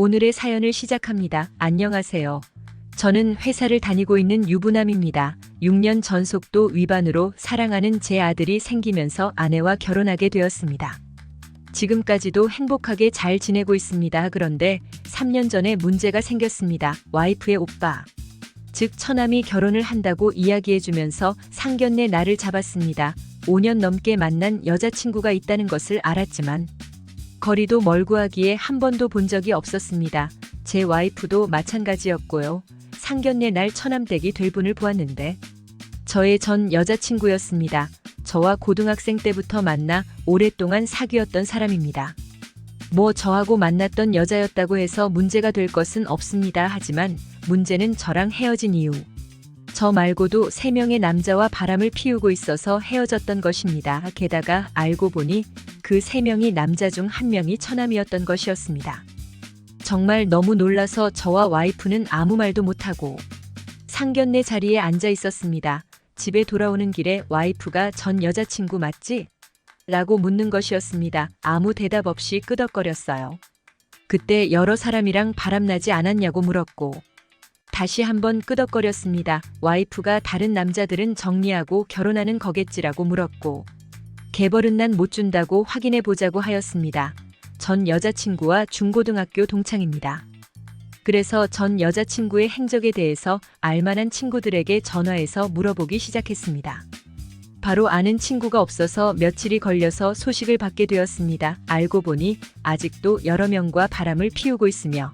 오늘의 사연을 시작합니다. 안녕하세요. 저는 회사를 다니고 있는 유부남입니다. 6년 전속도 위반으로 사랑하는 제 아들이 생기면서 아내와 결혼하게 되었습니다. 지금까지도 행복하게 잘 지내고 있습니다. 그런데 3년 전에 문제가 생겼습니다. 와이프의 오빠, 즉 처남이 결혼을 한다고 이야기해주면서 상견례 날을 잡았습니다. 5년 넘게 만난 여자친구가 있다는 것을 알았지만 거리도 멀고 하기에 한 번도 본 적이 없었습니다. 제 와이프도 마찬가지였고요. 상견례 날 처남댁이 될 분을 보았는데 저의 전 여자친구였습니다. 저와 고등학생 때부터 만나 오랫동안 사귀었던 사람입니다. 저하고 만났던 여자였다고 해서 문제가 될 것은 없습니다. 하지만 문제는 저랑 헤어진 이유. 저 말고도 3명의 남자와 바람을 피우고 있어서 헤어졌던 것입니다. 게다가 알고 보니 그 3명이 남자 중 1명이 처남이었던 것이었습니다. 정말 너무 놀라서 저와 와이프는 아무 말도 못하고 상견례 자리에 앉아 있었습니다. 집에 돌아오는 길에 와이프가 전 여자친구 맞지? 라고 묻는 것이었습니다. 아무 대답 없이 끄덕거렸어요. 그때 여러 사람이랑 바람나지 않았냐고 물었고 다시 한번 끄덕거렸습니다. 와이프가 다른 남자들은 정리하고 결혼하는 거겠지라고 물었고 개벌은 난 못 준다고 확인해 보자고 하였습니다. 전 여자친구와 중고등학교 동창입니다. 그래서 전 여자친구의 행적에 대해서 알만한 친구들에게 전화해서 물어보기 시작했습니다. 바로 아는 친구가 없어서 며칠이 걸려서 소식을 받게 되었습니다. 알고 보니 아직도 여러 명과 바람을 피우고 있으며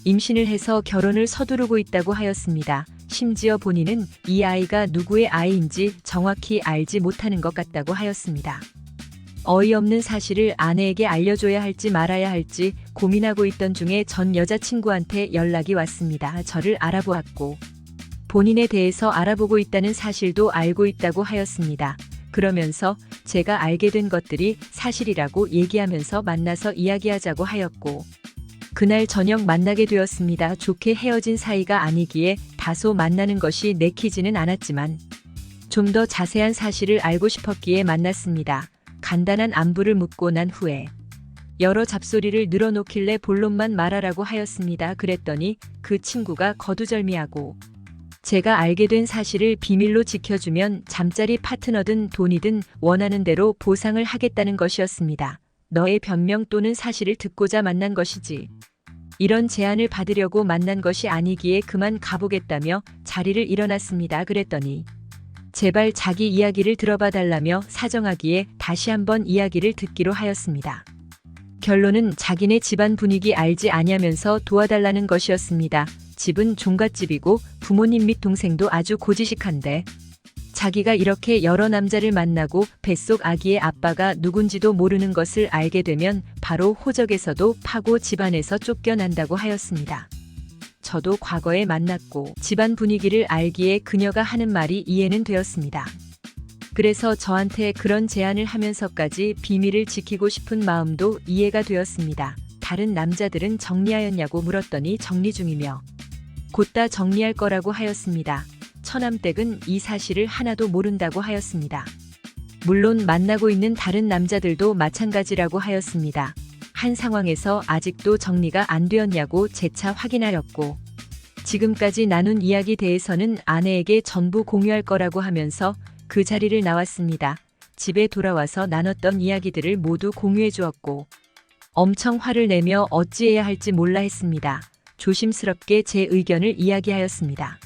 임신을 해서 결혼을 서두르고 있다고 하였습니다. 심지어 본인은 이 아이가 누구의 아이인지 정확히 알지 못하는 것 같다고 하였습니다. 어이없는 사실을 아내에게 알려줘야 할지 말아야 할지 고민하고 있던 중에 전 여자친구한테 연락이 왔습니다. 저를 알아보았고 본인에 대해서 알아보고 있다는 사실도 알고 있다고 하였습니다. 그러면서 제가 알게 된 것들이 사실이라고 얘기하면서 만나서 이야기하자고 하였고 그날 저녁 만나게 되었습니다. 좋게 헤어진 사이가 아니기에 다소 만나는 것이 내키지는 않았지만 좀 더 자세한 사실을 알고 싶었기에 만났습니다. 간단한 안부를 묻고 난 후에 여러 잡소리를 늘어놓길래 본론만 말하라고 하였습니다. 그랬더니 그 친구가 거두절미하고 제가 알게 된 사실을 비밀로 지켜주면 잠자리 파트너든 돈이든 원하는 대로 보상을 하겠다는 것이었습니다. 너의 변명 또는 사실을 듣고자 만난 것이지 이런 제안을 받으려고 만난 것이 아니기에 그만 가보겠다며 자리를 일어났습니다. 그랬더니 제발 자기 이야기를 들어봐 달라며 사정하기에 다시 한번 이야기를 듣기로 하였습니다. 결론은 자기네 집안 분위기 알지 아냐면서 도와달라는 것이었습니다. 집은 종갓집이고 부모님 및 동생도 아주 고지식한데 자기가 이렇게 여러 남자를 만나고 뱃속 아기의 아빠가 누군지도 모르는 것을 알게 되면 바로 호적에서도 파고 집안에서 쫓겨난다고 하였습니다. 저도 과거에 만났고 집안 분위기를 알기에 그녀가 하는 말이 이해는 되었습니다. 그래서 저한테 그런 제안을 하면서까지 비밀을 지키고 싶은 마음도 이해가 되었습니다. 다른 남자들은 정리하였냐고 물었더니 정리 중이며 곧다 정리할 거라고 하였습니다. 처남댁은 이 사실을 하나도 모른다고 하였습니다. 물론 만나고 있는 다른 남자들도 마찬가지라고 하였습니다. 한 상황에서 아직도 정리가 안 되었냐고 재차 확인하였고 지금까지 나눈 이야기 대해서는 아내에게 전부 공유할 거라고 하면서 그 자리를 나왔습니다. 집에 돌아와서 나눴던 이야기들을 모두 공유해 주었고 엄청 화를 내며 어찌해야 할지 몰라 했습니다. 조심스럽게 제 의견을 이야기하였습니다.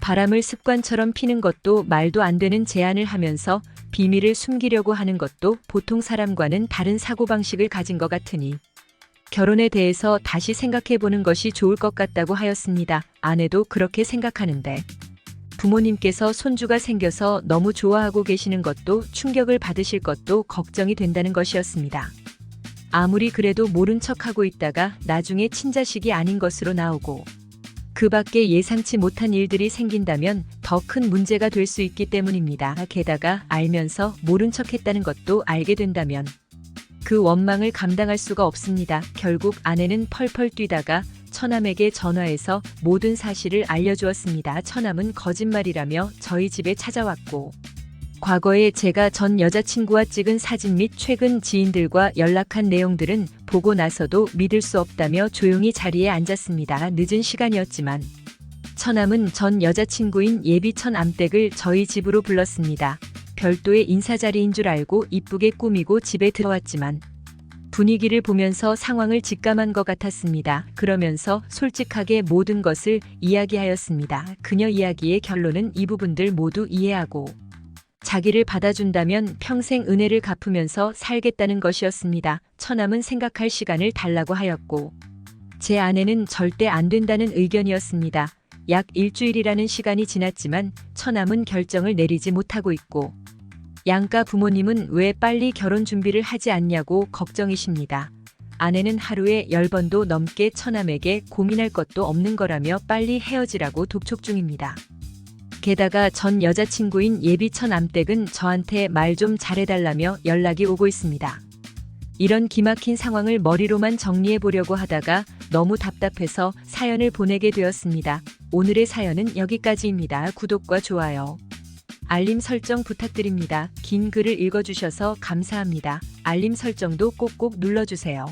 바람을 습관처럼 피는 것도 말도 안 되는 제안을 하면서 비밀을 숨기려고 하는 것도 보통 사람과는 다른 사고방식을 가진 것 같으니 결혼에 대해서 다시 생각해보는 것이 좋을 것 같다고 하였습니다. 아내도 그렇게 생각하는데 부모님께서 손주가 생겨서 너무 좋아하고 계시는 것도 충격을 받으실 것도 걱정이 된다는 것이었습니다. 아무리 그래도 모른 척하고 있다가 나중에 친자식이 아닌 것으로 나오고 그 밖에 예상치 못한 일들이 생긴다면 더 큰 문제가 될 수 있기 때문입니다. 게다가 알면서 모른 척했다는 것도 알게 된다면 그 원망을 감당할 수가 없습니다. 결국 아내는 펄펄 뛰다가 처남에게 전화해서 모든 사실을 알려주었습니다. 처남은 거짓말이라며 저희 집에 찾아왔고 과거에 제가 전 여자친구와 찍은 사진 및 최근 지인들과 연락한 내용들은 보고 나서도 믿을 수 없다며 조용히 자리에 앉았습니다. 늦은 시간이었지만 처남은 전 여자친구인 예비 처남댁을 저희 집으로 불렀습니다. 별도의 인사자리인 줄 알고 이쁘게 꾸미고 집에 들어왔지만 분위기를 보면서 상황을 직감한 것 같았습니다. 그러면서 솔직하게 모든 것을 이야기하였습니다. 그녀 이야기의 결론은 이 부분들 모두 이해하고 자기를 받아준다면 평생 은혜를 갚으면서 살겠다는 것이었습니다. 처남은 생각할 시간을 달라고 하였고 제 아내는 절대 안 된다는 의견이었습니다. 약 일주일이라는 시간이 지났지만 처남은 결정을 내리지 못하고 있고 양가 부모님은 왜 빨리 결혼 준비를 하지 않냐고 걱정이십니다. 아내는 하루에 10번도 넘게 처남에게 고민할 것도 없는 거라며 빨리 헤어지라고 독촉 중입니다. 게다가 전 여자친구인 예비 처남댁은 저한테 말 좀 잘해달라며 연락이 오고 있습니다. 이런 기막힌 상황을 머리로만 정리해 보려고 하다가 너무 답답해서 사연을 보내게 되었습니다. 오늘의 사연은 여기까지입니다. 구독과 좋아요, 알림 설정 부탁드립니다. 긴 글을 읽어주셔서 감사합니다. 알림 설정도 꼭꼭 눌러주세요.